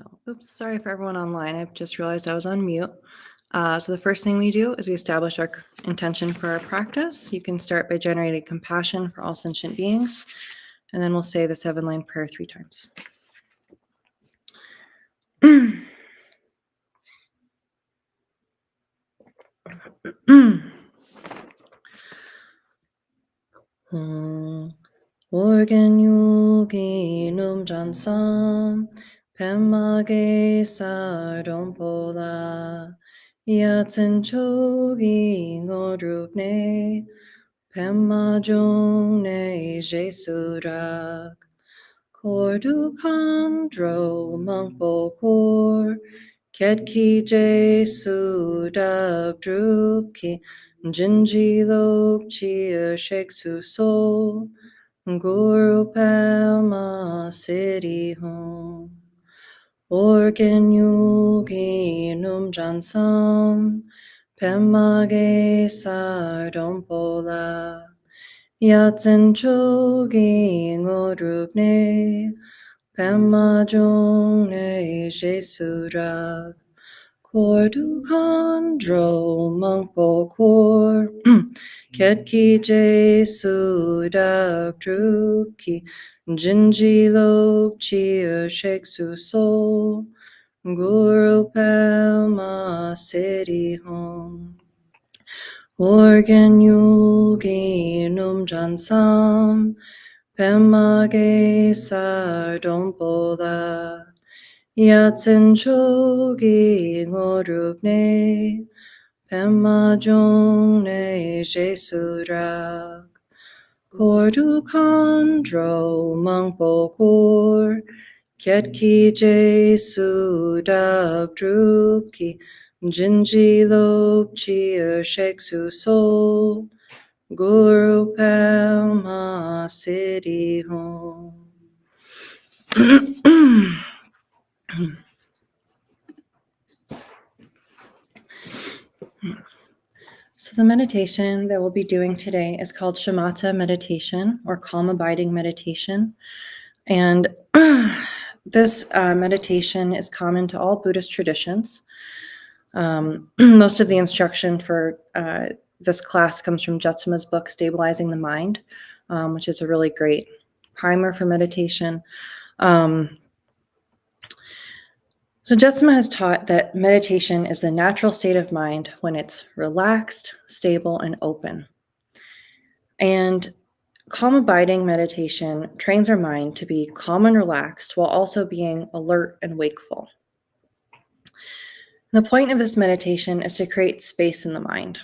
Oh, oops, sorry for everyone online. I've just realized I was on mute. So the first thing we do is we establish our intention for our practice. You can start by generating compassion for all sentient beings, and then we'll say the 7-line prayer 3 times. Organ yogi num jansam, pemage sardompola, yatsen chogi ngodrupne, pemajung ne jesurak, kordu kandro mangpo kor, ketki jesu dak drupki, jinji lop chia sheksu sol, Guru Pama City Home. Organ Yugi Num Jansam Pemage Sardompola Yatsen Chogi Ngodrupne Pema Jungne Jesurak Kordu Kandro Mangpo Kor Ketki Jesu Dak Drupki Jinji Lop Chia Sheksu Sol Guru Pema City Home Organ Yugi Num Jansam Pemage Sardompola Yatsen Chogi Ngodrupne Pema Jungne Jesurak Kordu Kandro Mangpo Kor Ketki Jesu Dak Drupki Jinji Lop Chia Sheksu Sol Guru Pema City Home. So the meditation that we'll be doing today is called Shamatha meditation or calm abiding meditation. And this meditation is common to all Buddhist traditions. Most of the instruction for this class comes from Jetsuma's book, Stabilizing the Mind, which is a really great primer for meditation. So Jetsuma has taught that meditation is the natural state of mind when it's relaxed, stable, and open. And calm abiding meditation trains our mind to be calm and relaxed while also being alert and wakeful. The point of this meditation is to create space in the mind.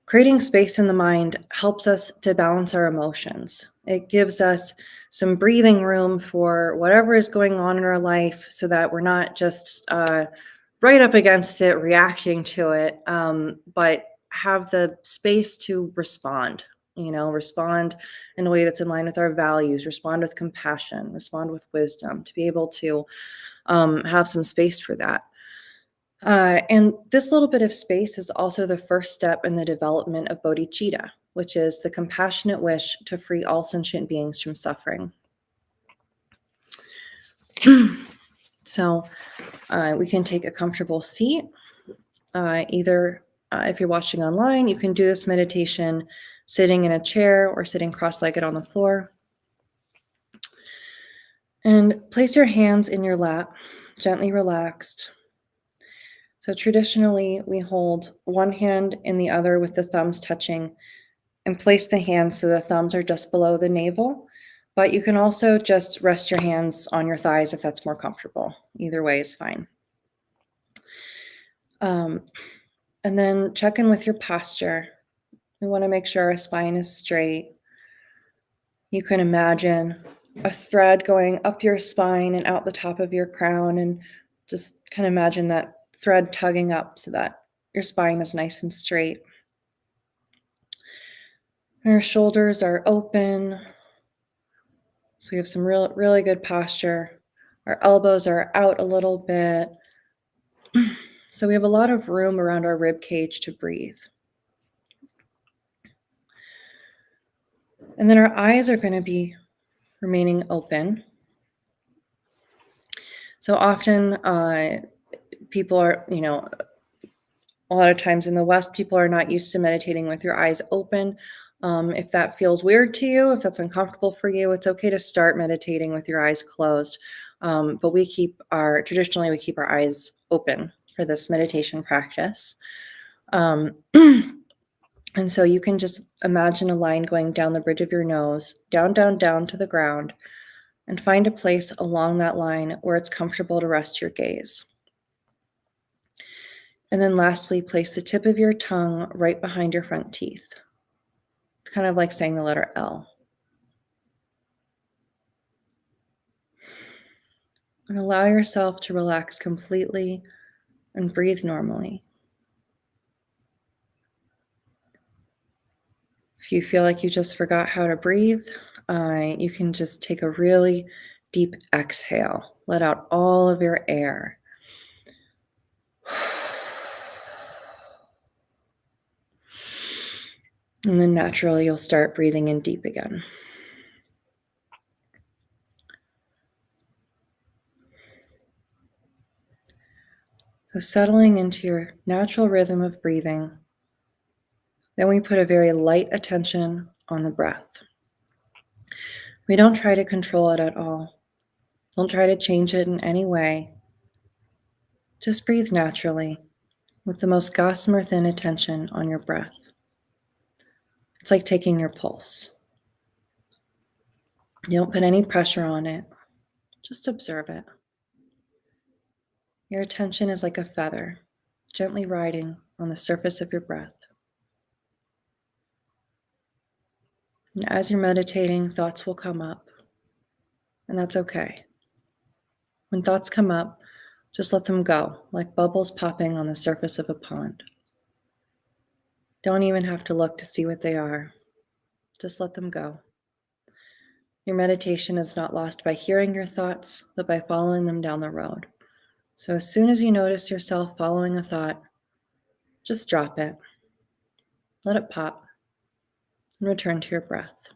Creating space in the mind helps us to balance our emotions. It gives us some breathing room for whatever is going on in our life so that we're not just right up against it, reacting to it, but have the space to respond, respond in a way that's in line with our values, respond with compassion, respond with wisdom, to be able to have some space for that. And this little bit of space is also the first step in the development of bodhicitta, which is the compassionate wish to free all sentient beings from suffering. So we can take a comfortable seat. Either if you're watching online, you can do this meditation sitting in a chair or sitting cross-legged on the floor. And place your hands in your lap, gently relaxed. So traditionally, we hold one hand in the other with the thumbs touching and place the hands so the thumbs are just below the navel. But you can also just rest your hands on your thighs if that's more comfortable. Either way is fine. And then check in with your posture. We want to make sure our spine is straight. You can imagine a thread going up your spine and out the top of your crown, and just kind of imagine that thread tugging up so that your spine is nice and straight. And our shoulders are open, so we have some really good posture. Our elbows are out a little bit, so we have a lot of room around our rib cage to breathe. And then our eyes are going to be remaining open. So often, people are, a lot of times in the West, people are not used to meditating with your eyes open. If that feels weird to you, if that's uncomfortable for you, it's okay to start meditating with your eyes closed. But traditionally, we keep our eyes open for this meditation practice. Um, and so you can just imagine a line going down the bridge of your nose, down, down, down to the ground, and find a place along that line where it's comfortable to rest your gaze. And then lastly, place the tip of your tongue right behind your front teeth. It's kind of like saying the letter L. And allow yourself to relax completely and breathe normally. If you feel like you just forgot how to breathe, you can just take a really deep exhale. Let out all of your air. And then naturally, you'll start breathing in deep again. So settling into your natural rhythm of breathing, then we put a very light attention on the breath. We don't try to control it at all. Don't try to change it in any way. Just breathe naturally with the most gossamer thin attention on your breath. It's like taking your pulse. You don't put any pressure on it. Just observe it. Your attention is like a feather, gently riding on the surface of your breath. And as you're meditating, thoughts will come up, and that's okay. When thoughts come up, just let them go, like bubbles popping on the surface of a pond. Don't even have to look to see what they are. Just let them go. Your meditation is not lost by hearing your thoughts, but by following them down the road. So as soon as you notice yourself following a thought, just drop it. Let it pop and return to your breath.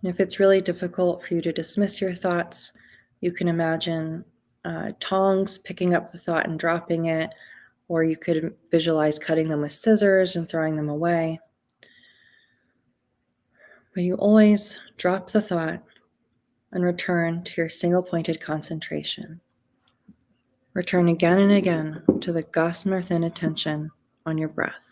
And if it's really difficult for you to dismiss your thoughts, you can imagine tongs picking up the thought and dropping it, or you could visualize cutting them with scissors and throwing them away. But you always drop the thought and return to your single-pointed concentration. Return again and again to the gossamer thin attention on your breath.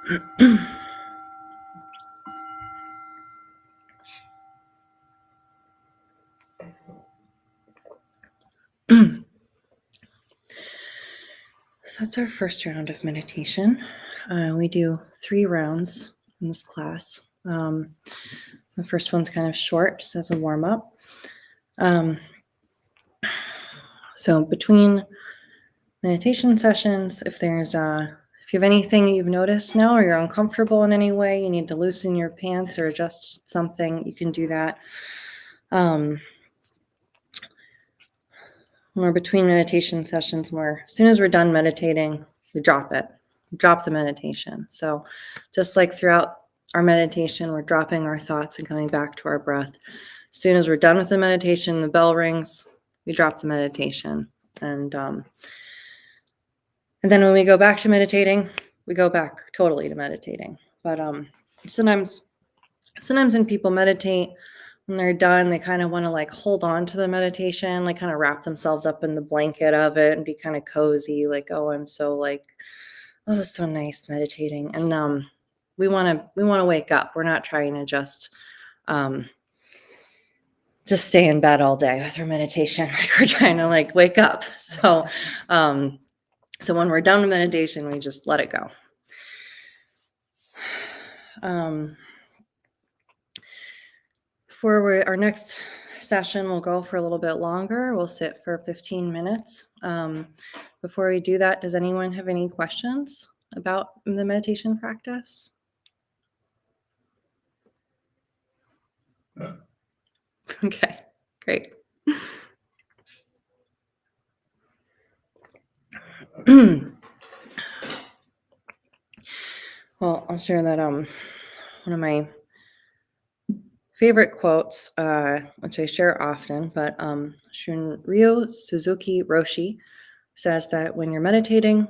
So that's our first round of meditation. We do 3 rounds in this class. The first one's kind of short, just as a warm up. So between meditation sessions, if you have anything you've noticed now, or you're uncomfortable in any way, you need to loosen your pants or adjust something, you can do that. We're between meditation sessions where as soon as we're done meditating, we drop the meditation. So just like throughout our meditation, we're dropping our thoughts and coming back to our breath. As soon as we're done with the meditation, the bell rings, we drop the meditation. And then when we go back to meditating, we go back totally to meditating. But sometimes when people meditate, when they're done, they kind of want to like hold on to the meditation, like kind of wrap themselves up in the blanket of it and be kind of cozy, like, oh, I'm so like, oh, it's so nice meditating. And we want to wake up. We're not trying to just stay in bed all day with our meditation. Like we're trying to like wake up. So when we're done with meditation, we just let it go. For our next session, we'll go for a little bit longer. We'll sit for 15 minutes. Before we do that, does anyone have any questions about the meditation practice? Okay, great. Well, I'll share that one of my favorite quotes, which I share often, but Shunryu Suzuki Roshi says that when you're meditating,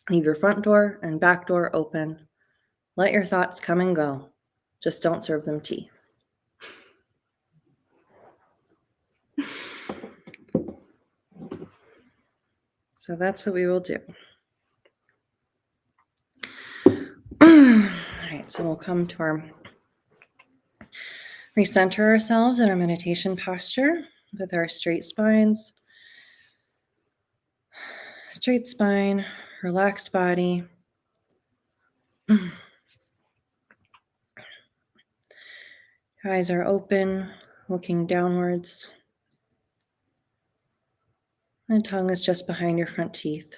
leave your front door and back door open. Let your thoughts come and go. Just don't serve them tea. So that's what we will do. All right, so we'll come to our recenter ourselves in our meditation posture with our straight spines. Straight spine, relaxed body. Eyes are open, looking downwards. The tongue is just behind your front teeth.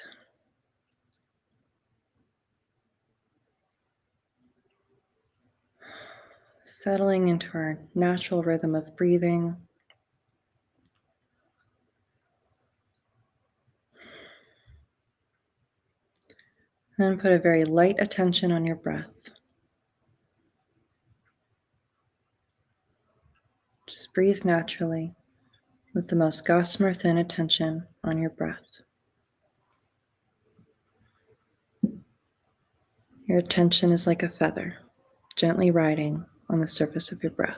Settling into our natural rhythm of breathing. Then put a very light attention on your breath. Just breathe naturally with the most gossamer thin attention on your breath. Your attention is like a feather, gently riding on the surface of your breath.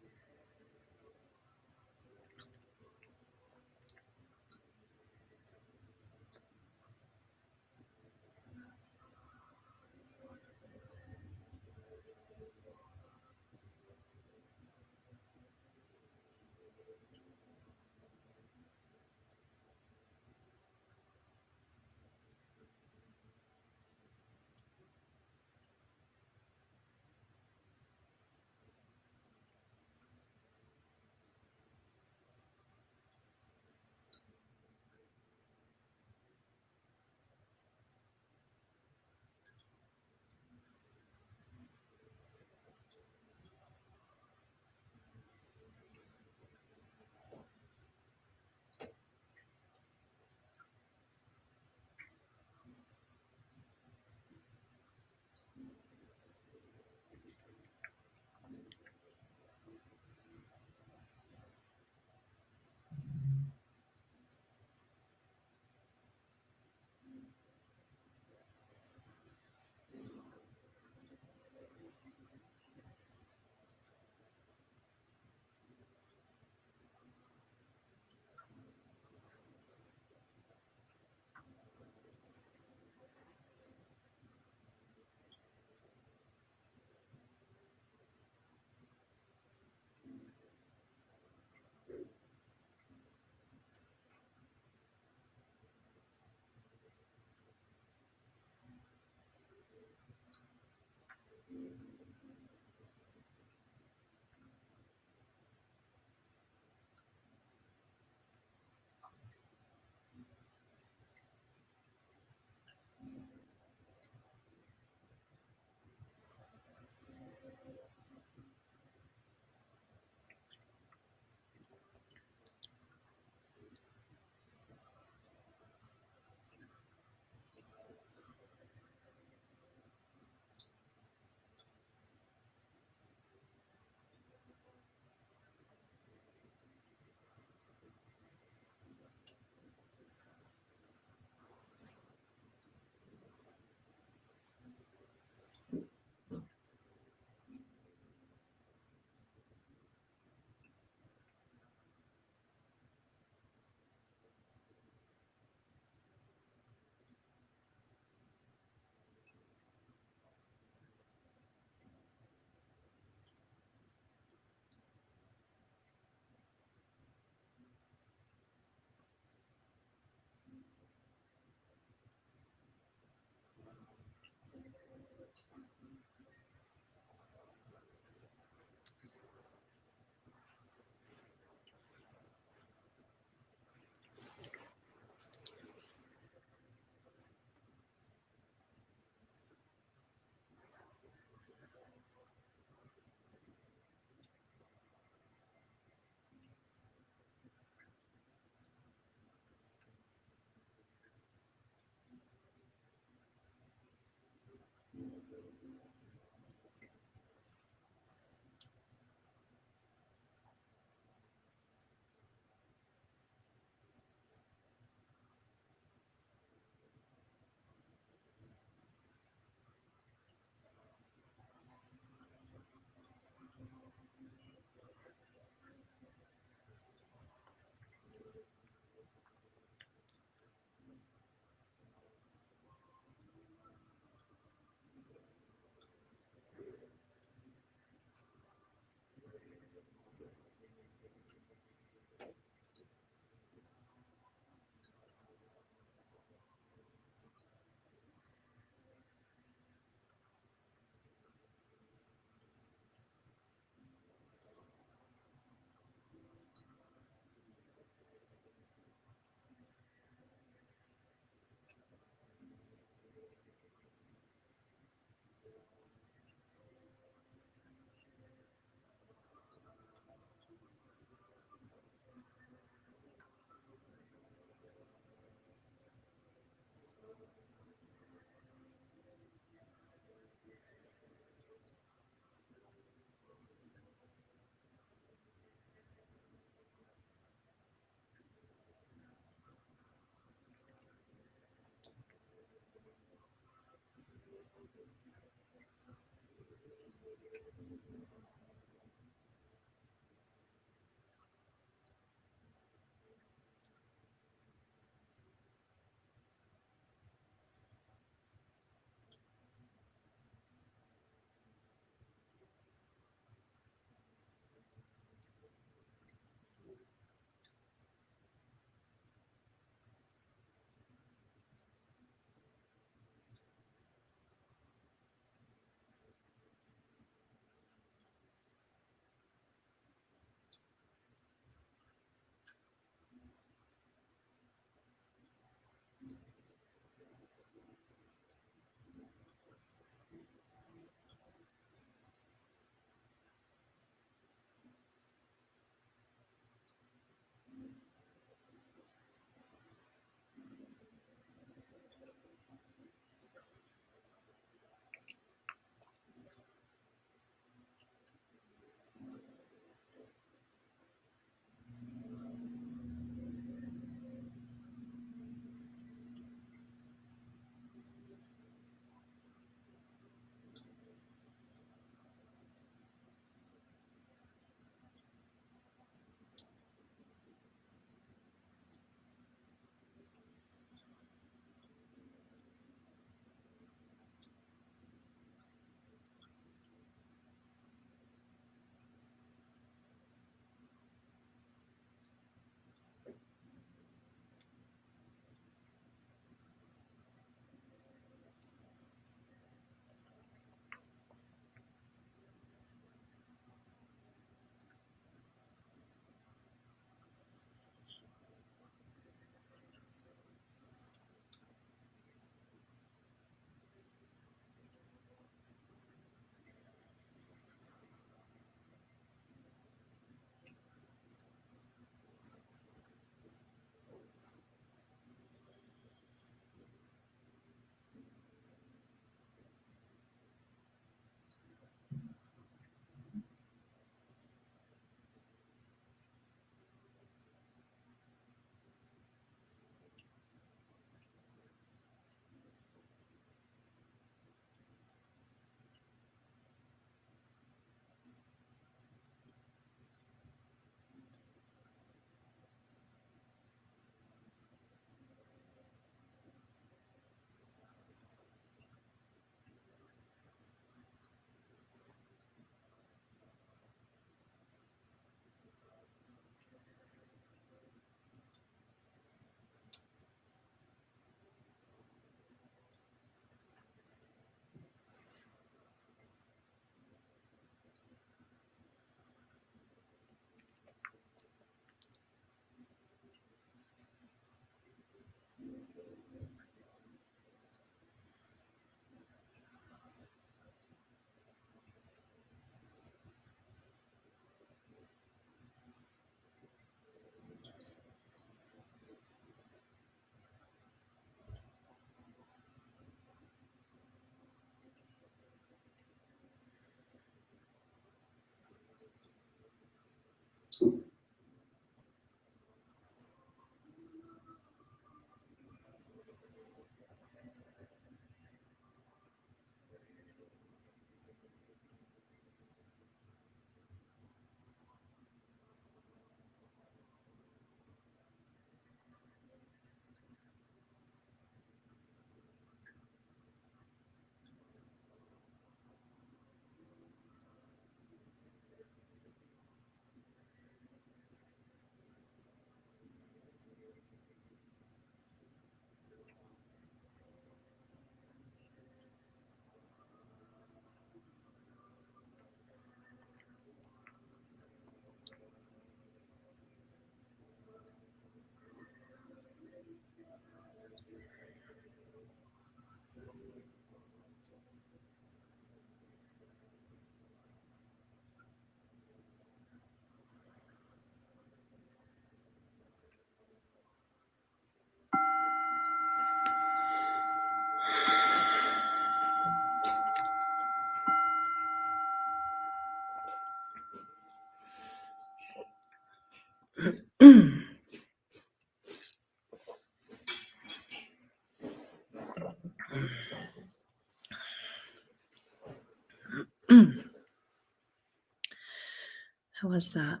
How was that?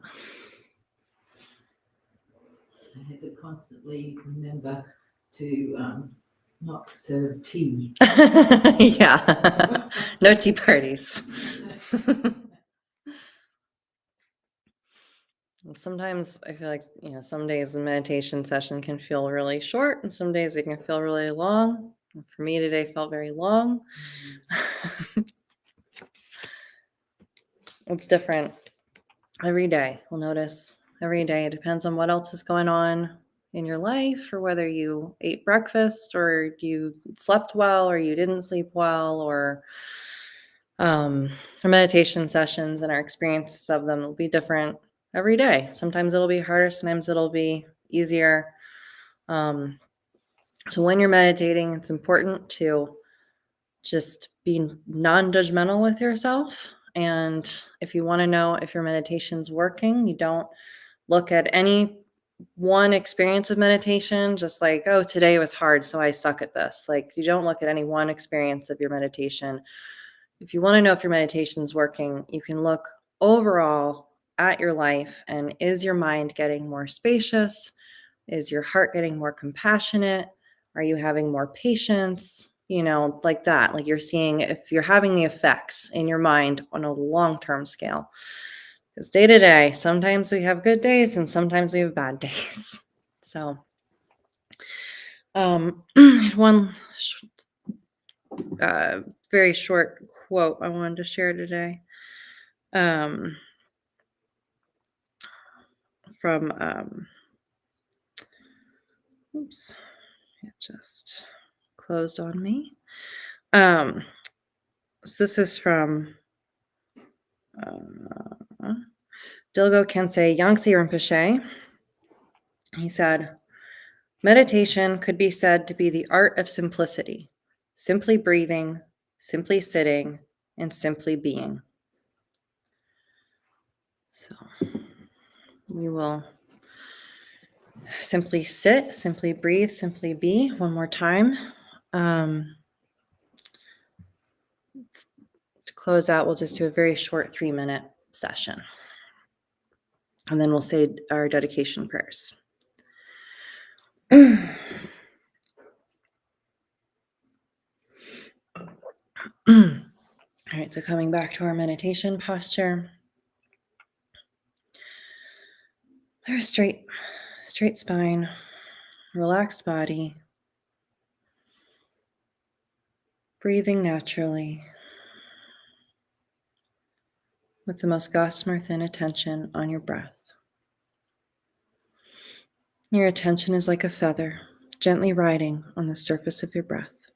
I had to constantly remember to not serve tea. Yeah, no tea parties. Sometimes I feel like, some days the meditation session can feel really short, and some days it can feel really long. And for me today felt very long. It's different every day. We'll notice every day. It depends on what else is going on in your life, or whether you ate breakfast, or you slept well, or you didn't sleep well, or our meditation sessions and our experiences of them will be different every day. Sometimes it'll be harder, sometimes it'll be easier. So when you're meditating, it's important to just be non-judgmental with yourself. And if you want to know if your meditation's working, you don't look at any one experience of meditation just like, oh, today was hard, so I suck at this. Like, you don't look at any one experience of your meditation. If you want to know if your meditation is working, you can look overall at your life, and is your mind getting more spacious? Is your heart getting more compassionate? Are you having more patience? Like that. Like, you're seeing if you're having the effects in your mind on a long-term scale. Because day to day, sometimes we have good days and sometimes we have bad days. So, I had one very short quote I wanted to share today. From oops, it just closed on me. So this is from Dilgo Khyentse Yangtze Rinpoche. He said, meditation could be said to be the art of simplicity, simply breathing, simply sitting, and simply being. So we will simply sit, simply breathe, simply be one more time. To close out, we'll just do a very short 3-minute session. And then we'll say our dedication prayers. All right, so coming back to our meditation posture. There's straight spine, relaxed body, breathing naturally with the most gossamer thin attention on your breath. Your attention is like a feather, gently riding on the surface of your breath.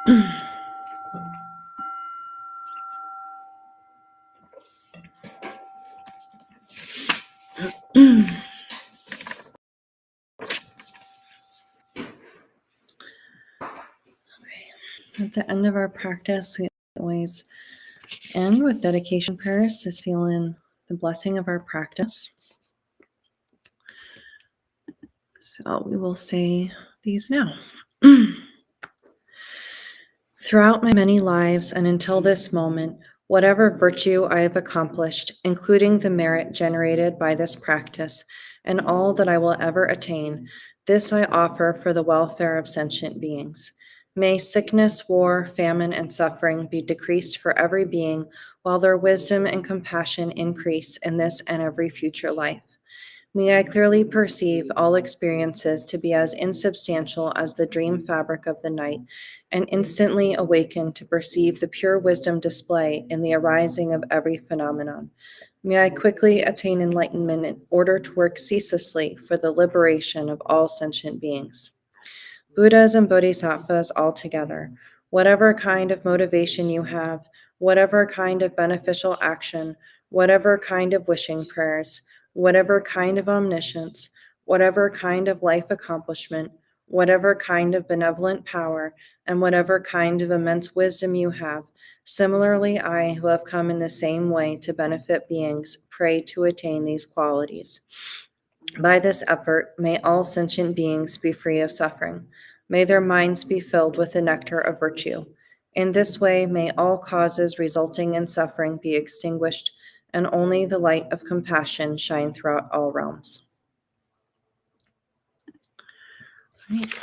At the end of our practice, we always end with dedication prayers to seal in the blessing of our practice. So we will say these now. Throughout my many lives and until this moment, whatever virtue I have accomplished, including the merit generated by this practice, and all that I will ever attain, this I offer for the welfare of sentient beings. May sickness, war, famine, and suffering be decreased for every being, while their wisdom and compassion increase in this and every future life. May I clearly perceive all experiences to be as insubstantial as the dream fabric of the night, and instantly awaken to perceive the pure wisdom display in the arising of every phenomenon. May I quickly attain enlightenment in order to work ceaselessly for the liberation of all sentient beings. Buddhas and Bodhisattvas all together, whatever kind of motivation you have, whatever kind of beneficial action, whatever kind of wishing prayers, whatever kind of omniscience, whatever kind of life accomplishment, whatever kind of benevolent power, and whatever kind of immense wisdom you have, similarly I, who have come in the same way to benefit beings, pray to attain these qualities. By this effort, may all sentient beings be free of suffering. May their minds be filled with the nectar of virtue. In this way, may all causes resulting in suffering be extinguished, and only the light of compassion shine throughout all realms. All right.